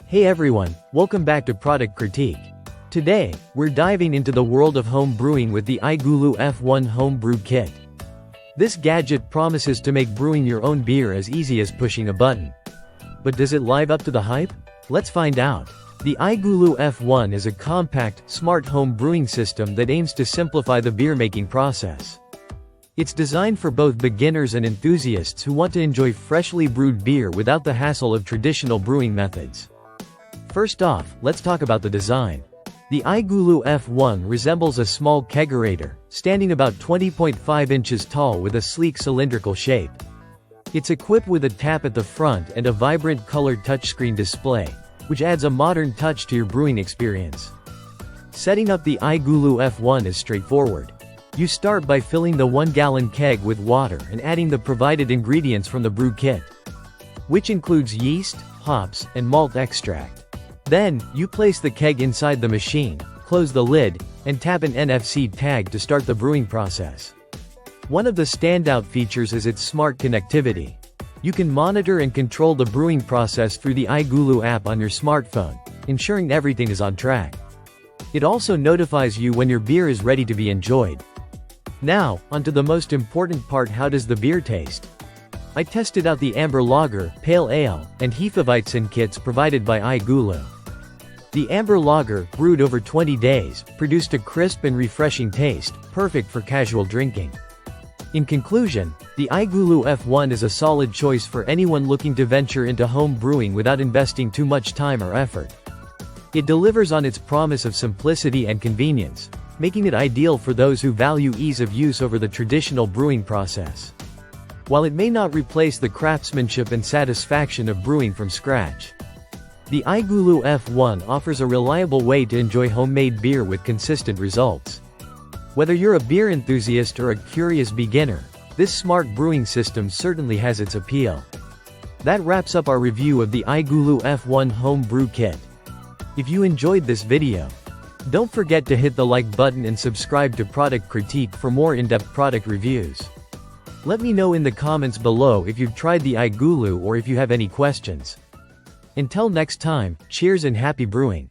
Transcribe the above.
Hey everyone, welcome back to Product Critique. Today, we're diving into the world of home brewing with the Igulu F1 Home Brew Kit. This gadget promises to make brewing your own beer as easy as pushing a button. But does it live up to the hype? Let's find out. The Igulu F1 is a compact, smart home brewing system that aims to simplify the beer-making process. It's designed for both beginners and enthusiasts who want to enjoy freshly brewed beer without the hassle of traditional brewing methods. First off, let's talk about the design. The Igulu F1 resembles a small kegerator, standing about 20.5 inches tall with a sleek cylindrical shape. It's equipped with a tap at the front and a vibrant colored touchscreen display, which adds a modern touch to your brewing experience. Setting up the Igulu F1 is straightforward. You start by filling the 1-gallon keg with water and adding the provided ingredients from the brew kit, which includes yeast, hops, and malt extract. Then, you place the keg inside the machine, close the lid, and tap an NFC tag to start the brewing process. One of the standout features is its smart connectivity. You can monitor and control the brewing process through the Igulu app on your smartphone, ensuring everything is on track. It also notifies you when your beer is ready to be enjoyed. Now, onto the most important part: how does the beer taste? I tested out the Amber Lager, Pale Ale, and Hefeweizen kits provided by Igulu. The Amber Lager, brewed over 20 days, produced a crisp and refreshing taste, perfect for casual drinking. In conclusion, the Igulu F1 is a solid choice for anyone looking to venture into home brewing without investing too much time or effort. It delivers on its promise of simplicity and convenience, making it ideal for those who value ease of use over the traditional brewing process. While it may not replace the craftsmanship and satisfaction of brewing from scratch, the Igulu F1 offers a reliable way to enjoy homemade beer with consistent results. Whether you're a beer enthusiast or a curious beginner, this smart brewing system certainly has its appeal. That wraps up our review of the Igulu F1 Home Brew Kit. If you enjoyed this video, don't forget to hit the like button and subscribe to Product Critique for more in-depth product reviews. Let me know in the comments below if you've tried the Igulu or if you have any questions. Until next time, cheers and happy brewing.